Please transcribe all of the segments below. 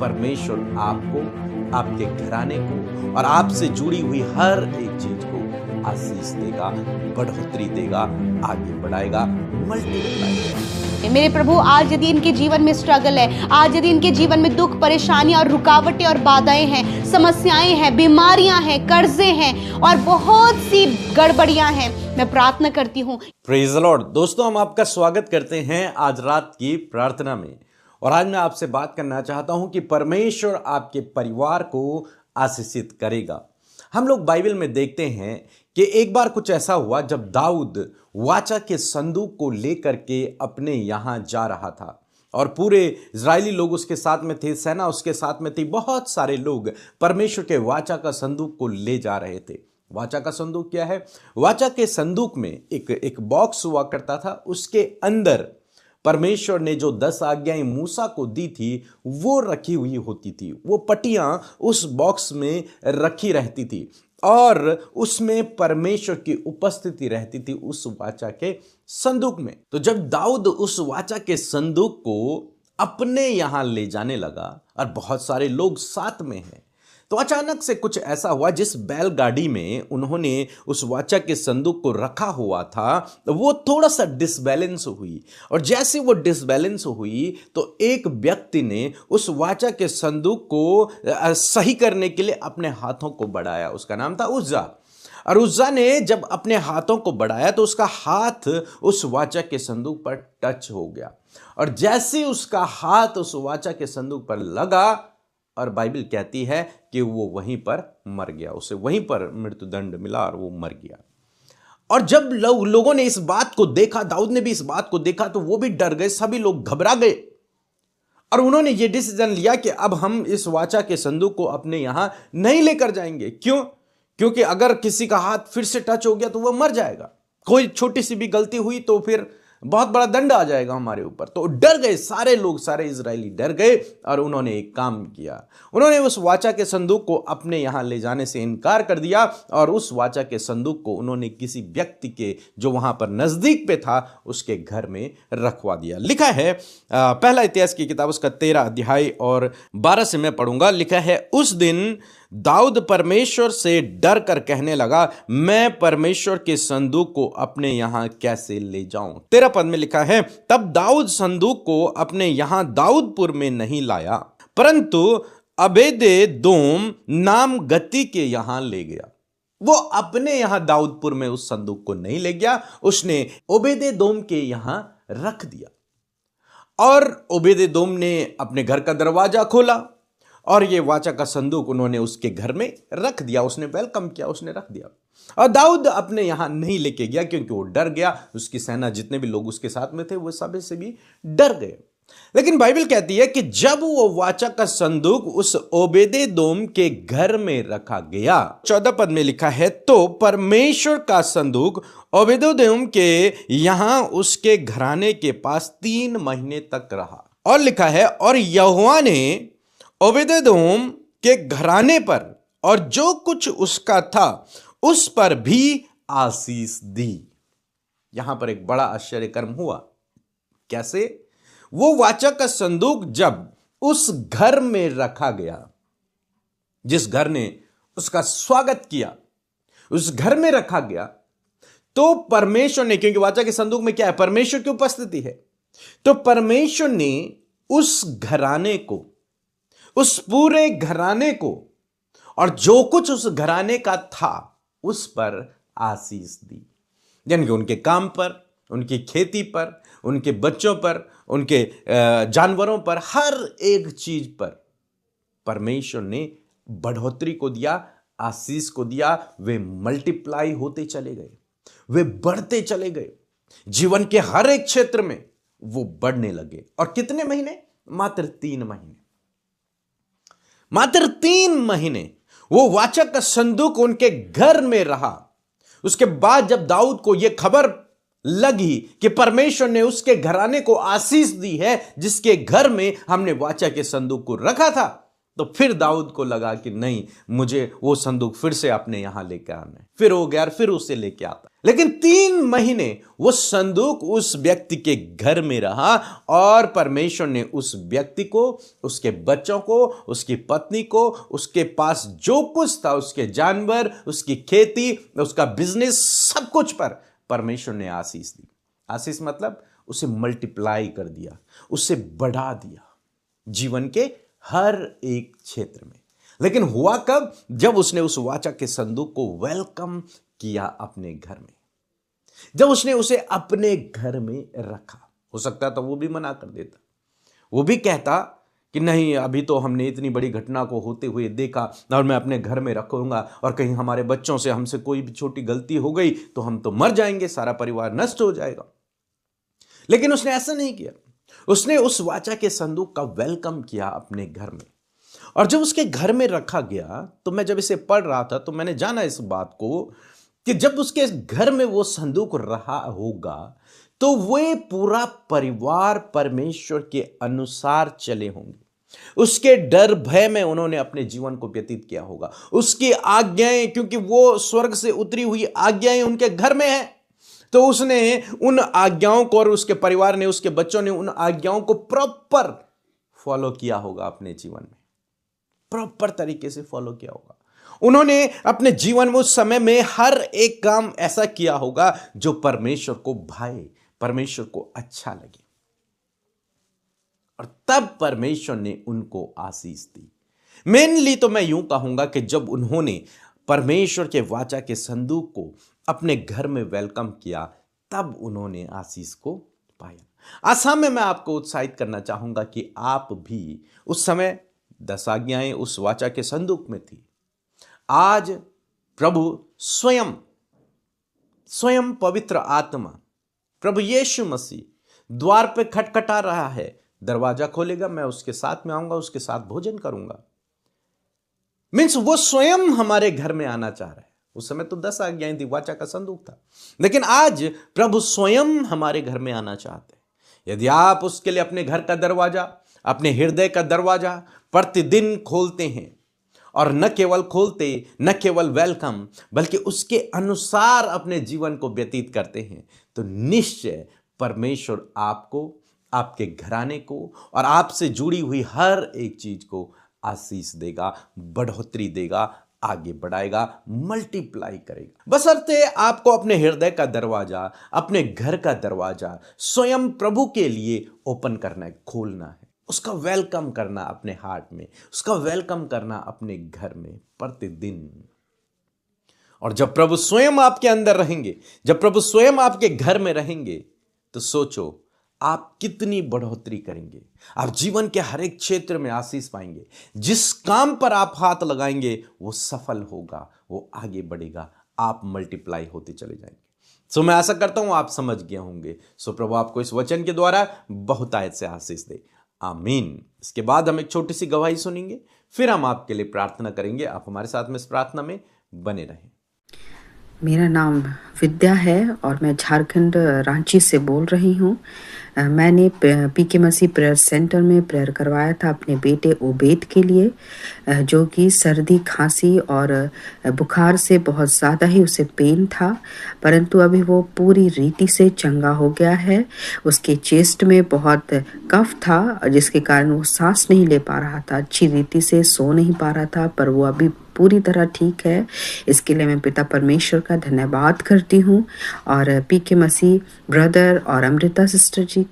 परमेश्वर आपको, आपके घराने को और आपसे जुड़ी हुई हर एक चीज को आशीष देगा, बढ़ोतरी देगा, आगे बढ़ाएगा, मल्टीप्लाई करेगा। मेरे प्रभु, आज यदि इनके जीवन में स्ट्रगल है, आज यदि इनके जीवन में दुख, परेशानियां और रुकावटें और बाधाएं हैं, समस्याएं हैं, बीमारियां हैं, कर्जे हैं और बहुत सी गड़बड़ियां हैं, मैं प्रार्थना करती हूँ। Praise the Lord. दोस्तों, हम आपका स्वागत करते हैं आज रात की प्रार्थना में। और आज मैं आपसे बात करना चाहता हूं कि परमेश्वर आपके परिवार को आशीषित करेगा। हम लोग बाइबल में देखते हैं कि एक बार कुछ ऐसा हुआ जब दाऊद वाचा के संदूक को लेकर के अपने यहां जा रहा था और पूरे इजरायली लोग उसके साथ में थे, सेना उसके साथ में थी, बहुत सारे लोग परमेश्वर के वाचा का संदूक को ले जा रहे थे। वाचा का संदूक क्या है? वाचा के संदूक में एक बॉक्स हुआ करता था, उसके अंदर परमेश्वर ने जो 10 आज्ञाएं मूसा को दी थी वो रखी हुई होती थी। वो पट्टियां उस बॉक्स में रखी रहती थी और उसमें परमेश्वर की उपस्थिति रहती थी उस वाचा के संदूक में। तो जब दाऊद उस वाचा के संदूक को अपने यहां ले जाने लगा और बहुत सारे लोग साथ में हैं, तो अचानक से कुछ ऐसा हुआ, जिस बैलगाड़ी में उन्होंने उस वाचा के संदूक को रखा हुआ था वो थोड़ा सा डिसबैलेंस हुई। और जैसे वो डिसबैलेंस हुई तो एक व्यक्ति ने उस वाचा के संदूक को सही करने के लिए अपने हाथों को बढ़ाया। उसका नाम था उज्जा। और उज्जा ने जब अपने हाथों को बढ़ाया तो उसका हाथ उस वाचा के संदूक पर टच हो गया। और जैसे उसका हाथ उस वाचा के संदूक पर लगा, और बाइबल कहती है कि वो वहीं पर मर गया, उसे वहीं पर मृत्युदंड मिला और वो मर गया। और जब लोगों ने इस बात को देखा, दाऊद ने भी इस बात को देखा, तो वो भी डर गए, सभी लोग घबरा गए और उन्होंने ये डिसीजन लिया कि अब हम इस वाचा के संदूक को अपने यहां नहीं लेकर जाएंगे। क्यों? क्योंकि अगर किसी का हाथ फिर से टच हो गया तो वो मर जाएगा। कोई छोटी सी भी गलती हुई तो फिर बहुत बड़ा दंड आ जाएगा हमारे ऊपर। तो डर गए सारे लोग, सारे इजरायली डर गए और उन्होंने एक काम किया। उन्होंने उस वाचा के संदूक को अपने यहां ले जाने से इनकार कर दिया और उस वाचा के संदूक को उन्होंने किसी व्यक्ति के जो वहां पर नजदीक पे था उसके घर में रखवा दिया। लिखा है पहला इतिहास की किताब उसका 13 अध्याय और 12 से मैं पढ़ूंगा। लिखा है, उस दिन दाऊद परमेश्वर से डर कर कहने लगा, मैं परमेश्वर के संदूक को अपने यहां कैसे ले जाऊं। 13 पद में लिखा है, तब दाऊद संदूक को अपने यहां दाऊदपुर में नहीं लाया, परंतु अबेदेदोम नाम गती के यहां ले गया। वो अपने यहां दाऊदपुर में उस संदूक को नहीं ले गया, उसने ओबेदेदोम के यहां रख दिया। और ओबेदेदोम ने अपने घर का दरवाजा खोला और ये वाचा का संदूक उन्होंने उसके घर में रख दिया। उसने वेलकम किया, उसने रख दिया। और दाऊद अपने यहां नहीं लेके गया क्योंकि वो डर गया। उसकी सेना, जितने भी लोग उसके साथ में थे, वो सब से भी डर गए। लेकिन बाइबल कहती है कि जब वो वाचा का संदूक उस ओबेदेदोम के घर में रखा गया, 14 पद में लिखा है, तो परमेश्वर का संदूक ओबेदेदोम के यहां उसके घराने के पास 3 महीने तक रहा। और लिखा है, और यहोवा ने ओबेदेदोम के घराने पर और जो कुछ उसका था उस पर भी आशीष दी। यहां पर एक बड़ा आश्चर्य कर्म हुआ। कैसे? वो वाचा का संदूक जब उस घर में रखा गया, जिस घर ने उसका स्वागत किया, उस घर में रखा गया, तो परमेश्वर ने, क्योंकि वाचा के संदूक में क्या है? परमेश्वर की उपस्थिति है। तो परमेश्वर ने उस घराने को, उस पूरे घराने को और जो कुछ उस घराने का था उस पर आशीष दी। यानी कि उनके काम पर, उनकी खेती पर, उनके बच्चों पर, उनके जानवरों पर, हर एक चीज पर परमेश्वर ने बढ़ोतरी को दिया, आशीष को दिया। वे मल्टीप्लाई होते चले गए, वे बढ़ते चले गए। जीवन के हर एक क्षेत्र में वो बढ़ने लगे। और कितने महीने? मात्र 3 महीने। मात्र 3 महीने वो वाचा का संदूक उनके घर में रहा। उसके बाद जब दाऊद को यह खबर लगी कि परमेश्वर ने उसके घराने को आशीष दी है, जिसके घर में हमने वाचा के संदूक को रखा था, तो फिर दाऊद को लगा कि नहीं, मुझे वो संदूक फिर से अपने यहां लेकर आना है। फिर हो गया, फिर उसे लेके आता। लेकिन 3 महीने वो संदूक उस व्यक्ति के घर में रहा और परमेश्वर ने उस व्यक्ति को, उसके बच्चों को, उसकी पत्नी को, उसके पास जो कुछ था, उसके जानवर, उसकी खेती, उसका बिजनेस, सब कुछ पर परमेश्वर ने आशीष दी। आशीष मतलब उसे मल्टीप्लाई कर दिया, उसे बढ़ा दिया जीवन के हर एक क्षेत्र में। लेकिन हुआ कब? जब उसने उस वाचा के संदूक को वेलकम किया अपने घर में, जब उसने उसे अपने घर में रखा। हो सकता था वो भी मना कर देता, वो भी कहता कि नहीं, अभी तो हमने इतनी बड़ी घटना को होते हुए देखा और मैं अपने घर में रखूंगा, और कहीं हमारे बच्चों से हमसे कोई भी छोटी गलती हो गई तो हम तो मर जाएंगे, सारा परिवार नष्ट हो जाएगा। लेकिन उसने ऐसा नहीं किया। उसने उस वाचा के संदूक का वेलकम किया अपने घर में, और जब उसके घर में रखा गया तो मैं जब इसे पढ़ रहा था तो मैंने जाना इस बात को कि जब उसके घर में वो संदूक रहा होगा तो वे पूरा परिवार परमेश्वर के अनुसार चले होंगे। उसके डर भय में उन्होंने अपने जीवन को व्यतीत किया होगा। उसकी आज्ञाएं, क्योंकि वो स्वर्ग से उतरी हुई आज्ञाएं उनके घर में हैं, तो उसने उन आज्ञाओं को, और उसके परिवार ने, उसके बच्चों ने उन आज्ञाओं को प्रॉपर फॉलो किया होगा अपने जीवन में, प्रॉपर तरीके से फॉलो किया होगा। उन्होंने अपने जीवन में उस समय में हर एक काम ऐसा किया होगा जो परमेश्वर को भाए, परमेश्वर को अच्छा लगे, और तब परमेश्वर ने उनको आशीष दी। मेनली तो मैं यूं कहूंगा कि जब उन्होंने परमेश्वर के वाचा के संदूक को अपने घर में वेलकम किया, तब उन्होंने आशीष को पाया। आसाम में मैं आपको उत्साहित करना चाहूंगा कि आप भी, उस समय 10 आज्ञाएं उस वाचा के संदूक में थी। आज प्रभु स्वयं पवित्र आत्मा, प्रभु यीशु मसीह द्वार पे खटखटा रहा है। दरवाजा खोलेगा, मैं उसके साथ में आऊंगा, उसके साथ भोजन करूंगा। मीन्स वो स्वयं हमारे घर में आना चाह रहा है। उस समय तो 10 आज्ञाएं थी, वाचा का संदूक था, लेकिन आज प्रभु स्वयं हमारे घर में आना चाहते हैं। यदि आप उसके लिए अपने घर का दरवाजा, अपने हृदय का दरवाजा प्रतिदिन खोलते हैं, और न केवल खोलते, न केवल वेलकम, बल्कि उसके अनुसार अपने जीवन को व्यतीत करते हैं, तो निश्चय परमेश्वर आपको, आपके घराने को और आपसे जुड़ी हुई हर एक चीज को आशीष देगा, बढ़ोतरी देगा, आगे बढ़ाएगा, मल्टीप्लाई करेगा। बशर्ते आपको अपने हृदय का दरवाजा, अपने घर का दरवाजा स्वयं प्रभु के लिए ओपन करना है, खोलना है, उसका वेलकम करना अपने हार्ट में, उसका वेलकम करना अपने घर में प्रतिदिन। और जब प्रभु स्वयं आपके अंदर रहेंगे, जब प्रभु स्वयं आपके घर में रहेंगे, तो सोचो आप कितनी बढ़ोतरी करेंगे। आप जीवन के हर एक क्षेत्र में आशीष पाएंगे। जिस काम पर आप हाथ लगाएंगे वो सफल होगा, वो आगे बढ़ेगा, आप मल्टीप्लाई होते चले जाएंगे। सो मैं आशा करता हूं आप समझ गए होंगे। सो प्रभु आपको इस वचन के द्वारा बहुतायत से आशीष दे, आमीन। इसके बाद हम एक छोटी सी गवाही सुनेंगे, फिर हम आपके लिए प्रार्थना करेंगे। आप हमारे साथ में इस प्रार्थना में बने रहें। मेरा नाम विद्या है और मैं झारखंड रांची से बोल रही हूँ। मैंने पीके मसीह प्रेयर सेंटर में प्रेयर करवाया था अपने बेटे ओबेद के लिए, जो कि सर्दी, खांसी और बुखार से बहुत ज़्यादा ही उसे पेन था, परंतु अभी वो पूरी रीति से चंगा हो गया है। उसके चेस्ट में बहुत कफ था, जिसके कारण वो सांस नहीं ले पा रहा था, अच्छी रीति से सो नहीं पा रहा था, पर वो अभी पूरी तरह ठीक है। इसके लिए मैं पिता परमेश्वर का धन्यवाद करती हूँ, और पीके मसीह ब्रदर और अमृता सिस्टर जी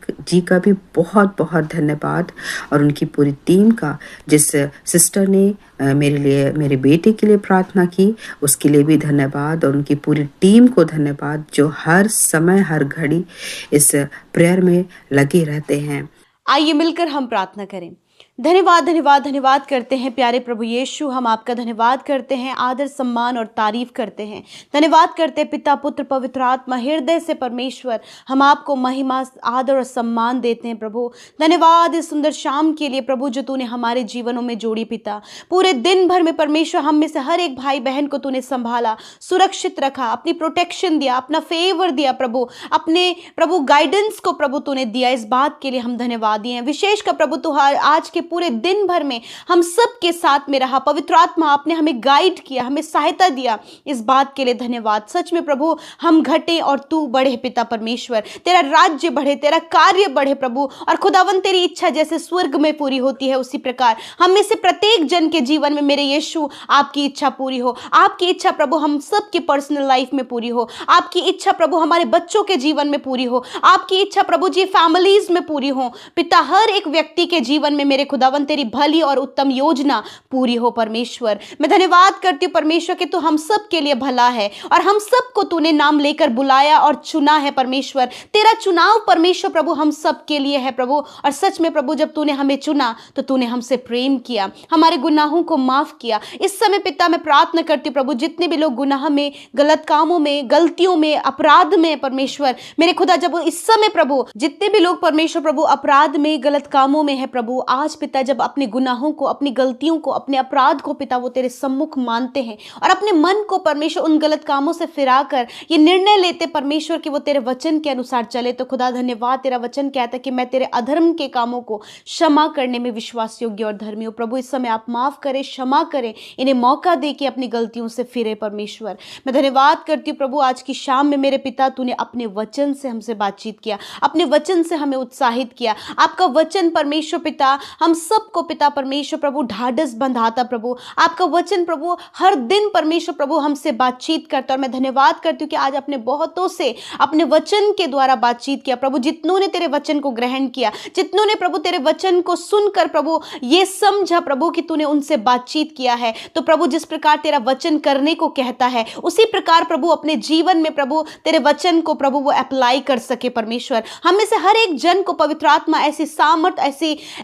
का भी बहुत बहुत धन्यवाद, और उनकी पूरी टीम का, जिस सिस्टर ने मेरे लिए, मेरे बेटे के लिए प्रार्थना की, उसके लिए भी धन्यवाद, और उनकी पूरी टीम को धन्यवाद, जो हर समय हर घड़ी इस प्रेयर में लगे रहते हैं। आइए मिलकर हम प्रार्थना करें। धन्यवाद धन्यवाद धन्यवाद करते हैं प्यारे प्रभु यीशु, हम आपका धन्यवाद करते हैं, आदर सम्मान और तारीफ करते हैं। धन्यवाद करते हैं पिता पुत्र पवित्र आत्मा, हृदय से परमेश्वर हम आपको महिमा आदर और सम्मान देते हैं प्रभु। धन्यवाद इस सुंदर शाम के लिए प्रभु, जो तूने हमारे जीवनों में जोड़ी पिता। पूरे दिन भर में परमेश्वर हम में से हर एक भाई बहन को तूने संभाला, सुरक्षित रखा, अपनी प्रोटेक्शन दिया, अपना फेवर दिया प्रभु, अपने प्रभु गाइडेंस को प्रभु तूने दिया। इस बात के लिए हम धन्यवादी हैं। विशेष का प्रभु तू आज के पूरे दिन भर में हम सब के साथ में रहा। पवित्र आत्मा आपने हमें गाइड किया, हमें सहायता दिया, इस बात के लिए धन्यवाद। सच में प्रभु हम घटे और तू बढ़े पिता परमेश्वर, तेरा राज्य बढ़े, तेरा कार्य बढ़े प्रभु। और खुदावन तेरी इच्छा जैसे स्वर्ग में पूरी होती है उसी प्रकार हम में से प्रत्येक जन के जीवन में मेरे यीशु आपकी इच्छा पूरी हो। आपकी इच्छा प्रभु हम सब की पर्सनल लाइफ में पूरी हो। आपकी इच्छा प्रभु हमारे बच्चों के जीवन में पूरी हो। आपकी इच्छा प्रभु जी फैमिलीज में पूरी हो पिता। हर एक व्यक्ति के जीवन में मेरे खुदावन तेरी भली और उत्तम योजना पूरी हो परमेश्वर। मैं धन्यवाद करती हूँ परमेश्वर कि तू हम सब के लिए भला है और हम सबको तूने नाम लेकर बुलाया और चुना है परमेश्वर। तेरा चुनाव परमेश्वर प्रभु हम सब के लिए है प्रभु। और सच में प्रभु जब तूने हमें चुना तो तूने हमसे प्रेम किया, हमारे गुनाहों को माफ किया। इस समय पिता मैं प्रार्थना करती हूँ प्रभु जितने भी लोग गुनाह में, गलत कामों में, गलतियों में, अपराध में परमेश्वर मेरे खुदा, जब इस समय प्रभु जितने भी लोग परमेश्वर प्रभु अपराध में, गलत कामों में है प्रभु, आज पिता जब अपने गुनाहों को, अपनी गलतियों को, अपने अपराध को पिता वो तेरे सम्मुख मानते हैं और अपने मन को परमेश्वर उन गलत कामों से फिराकर ये निर्णय लेते परमेश्वर कि वो तेरे वचन के अनुसार चले, तो खुदा धन्यवाद। तेरा वचन कहता है कि मैं तेरे अधर्म के कामों को क्षमा करने में विश्वास योग्य और धर्मी हूं। प्रभु इस समय आप माफ करें, क्षमा करें, इन्हें मौका दे कि अपनी गलतियों से फिरे परमेश्वर। मैं धन्यवाद करती हूँ प्रभु आज की शाम में मेरे पिता तूने अपने वचन से हमसे बातचीत किया, अपने वचन से हमें उत्साहित किया। आपका वचन परमेश्वर पिता हम सबको पिता परमेश्वर प्रभु ढाढ़स बंधाता प्रभु। आपका वचन प्रभु हर दिन परमेश्वर प्रभु हमसे बातचीत करता। और मैं धन्यवाद करती हूँ कि आज अपने बहुतों से अपने वचन के द्वारा बातचीत किया प्रभु। जितनों ने तेरे वचन को ग्रहण किया, जितनों ने प्रभु तेरे वचन को सुनकर प्रभु ये समझा प्रभु कि तूने उनसे बातचीत किया है, तो प्रभु जिस प्रकार तेरा वचन करने को कहता है उसी प्रकार प्रभु अपने जीवन में प्रभु तेरे वचन को प्रभु वो अप्लाई कर सके परमेश्वर। हम में से हर एक जन को पवित्र आत्मा ऐसी सामर्थ,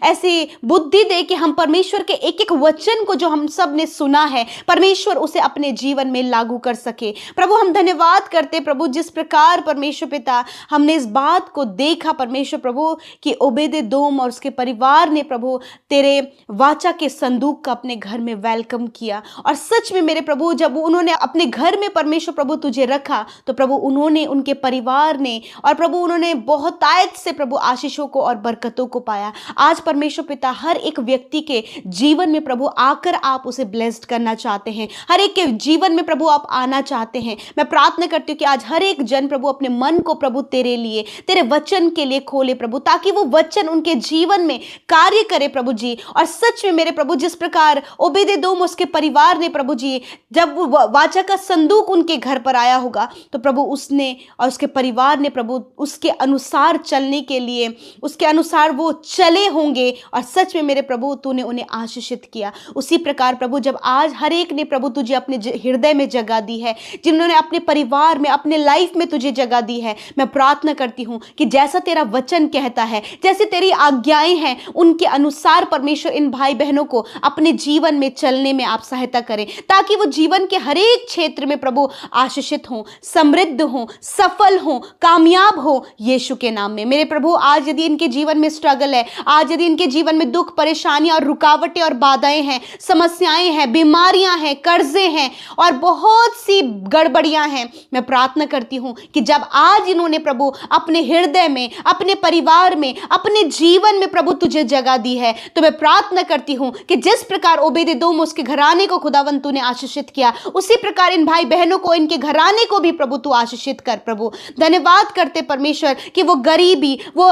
ऐसी बुद्धि दे कि हम परमेश्वर के एक एक वचन को जो हम सब ने सुना है परमेश्वर उसे अपने जीवन में लागू कर सके। प्रभु हम धन्यवाद करते प्रभु जिस प्रकार परमेश्वर पिता हमने इस बात को देखा परमेश्वर प्रभु कि ओबेदेदोम और उसके परिवार ने प्रभु तेरे वाचा के संदूक का अपने घर में वेलकम किया। और सच में मेरे प्रभु जब उन्होंने अपने घर में परमेश्वर प्रभु तुझे रखा तो प्रभु उन्होंने, उनके परिवार ने और प्रभु उन्होंने बहुतायत से प्रभु आशीषों को और बरकतों को पाया। आज परमेश्वर पिता हर एक व्यक्ति के जीवन में प्रभु आकर आप उसे ब्लेस्ड करना चाहते हैं, हर एक के जीवन में प्रभु आप आना चाहते हैं। मैं प्रार्थना करती हूँ कि आज हर एक जन प्रभु अपने मन को प्रभु तेरे लिए, तेरे वचन के लिए खोले प्रभु, ताकि वो वचन उनके जीवन में कार्य करे प्रभु जी। और सच में मेरे प्रभु जिस प्रकार ओबेदेदोम उसके परिवार ने प्रभु जी जब वाचा का संदूक उनके घर पर आया होगा तो प्रभु उसने और उसके परिवार ने प्रभु उसके अनुसार चलने के लिए, उसके अनुसार वो चले होंगे। और सच में मेरे प्रभु तूने उन्हें आशीषित किया। उसी प्रकार प्रभु जब आज हर एक ने प्रभु तुझे अपने हृदय में जगह दी है, जिन्होंने अपने परिवार में, अपने लाइफ में तुझे जगह दी है, मैं प्रार्थना करती हूँ कि जैसा तेरा वचन कहता है, जैसे तेरी आज्ञाएं हैं, उनके अनुसार परमेश्वर इन भाई बहनों को अपने जीवन में चलने में आप सहायता करें, ताकि वो जीवन के हर एक क्षेत्र में प्रभु आशीषित हों, समृद्ध हों, सफल हों, कामयाब हो यीशु के नाम में। मेरे प्रभु आज यदि इनके जीवन में स्ट्रगल है, आज यदि इनके जीवन में दुख, परेशानियां और रुकावटें और बाधाएं हैं, समस्याएं हैं, बीमारियां हैं, कर्जे हैं और बहुत सी गड़बड़ियां हैं, मैं प्रार्थना करती हूं कि जब आज इन्होंने प्रभु अपने हृदय में, अपने परिवार में, अपने जीवन में प्रभु तुझे जगह दी है, तो मैं प्रार्थना करती हूं कि जिस प्रकार ओबेदेदोम उसके घराने को खुदावंद तूने आशीषित किया, उसी प्रकार इन भाई बहनों को, इनके घराने को भी प्रभु तू आशीषित कर प्रभु। धन्यवाद करते परमेश्वर कि वो गरीबी, वो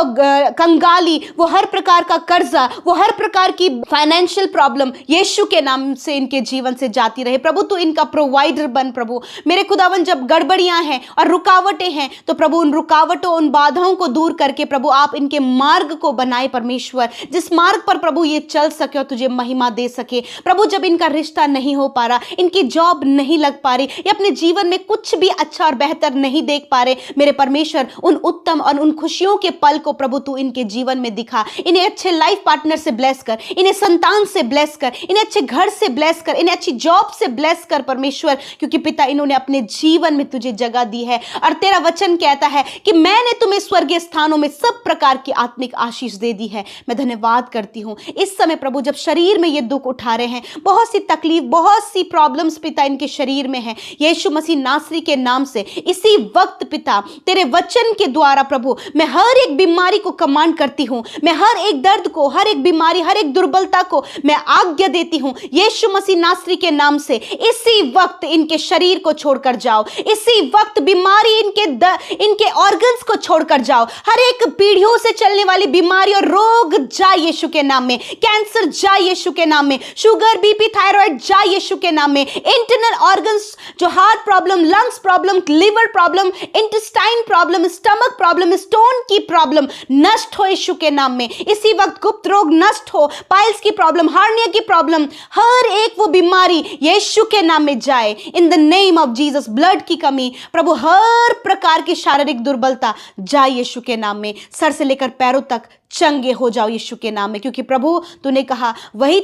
कंगाली, वो हर प्रकार का कर्जा, वो हर प्रकार की फाइनेंशियल प्रॉब्लम यीशु के नाम से इनके जीवन से जाती रहे प्रभु। तू इनका प्रोवाइडर बन प्रभु। मेरे खुदावन जब गड़बड़ियां हैं और रुकावटें हैं तो प्रभु उन रुकावटों, उन बाधाओं को दूर करके प्रभु आप इनके मार्ग को बनाए परमेश्वर, जिस मार्ग पर प्रभु ये चल सके और तुझे महिमा दे सके प्रभु। जब इनका रिश्ता नहीं हो पा रहा, इनकी जॉब नहीं लग पा रही, ये अपने जीवन में कुछ भी अच्छा और बेहतर नहीं देख पा रहे, मेरे परमेश्वर उन उत्तम और उन खुशियों के पल को प्रभु तू इनके जीवन में दिखा। इन्हें अच्छे लाइफ पार्टनर से ब्लेस कर, इन्हें संतान से ब्लेस कर, इन्हें अच्छे घर से ब्लेस कर, इन्हें अच्छी जॉब से ब्लेस कर परमेश्वर, क्योंकि पिता इन्होंने अपने जीवन में तुझे जगह दी है और तेरा वचन कहता है कि मैंने तुम्हें स्वर्गीय स्थानों में सब प्रकार की आत्मिक आशीष दे दी है। मैं धन्यवाद करती हूं इस समय प्रभु जब शरीर में ये दुख उठा रहे हैं, बहुत सी तकलीफ, बहुत सी प्रॉब्लम्स पिता इनके शरीर में है, यीशु मसीह नासरी के नाम से इसी वक्त पिता तेरे वचन के द्वारा प्रभु मैं हर एक बीमारी को कमांड करती हूं, मैं हर एक दर्द को, हर एक बीमारी, हर एक दुर्बलता को मैं आज्ञा देती हूं यीशु मसीह नासरी के नाम से। इसी वक्त इनके शरीर को छोड़कर जाओ, इसी वक्त बीमारी इनके ऑर्गन्स को छोड़कर जाओ। हर एक पीढ़ियों से चलने वाली बीमारी और रोग जाए यीशु के नाम में। कैंसर जाए यीशु के नाम में। शुगर, बीपी, थायराइड जाए यीशु के नाम में। इंटरनल ऑर्गन्स, जो heart problem, lungs problem, liver problem, intestine problem, stomach problem, stone की प्रॉब्लम नष्ट हो यीशु के नाम में। इसी वक्त गुप्त रोग नष्ट हो, पाइल्स की प्रॉब्लम, हार्निया की प्रॉब्लम, हर एक वो बीमारी यीशु के नाम में जाए in the name of Jesus. Blood की कमी प्रभु, हर प्रकार की शारीरिक दुर्बलता जाए यीशु के नाम में। सर से लेकर पैरों तक चंगे हो जाओ यीशु के नाम में, क्योंकि प्रभु तूने कहा वही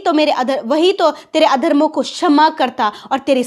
तो तेरे अधर्मों को क्षमा करता और तेरे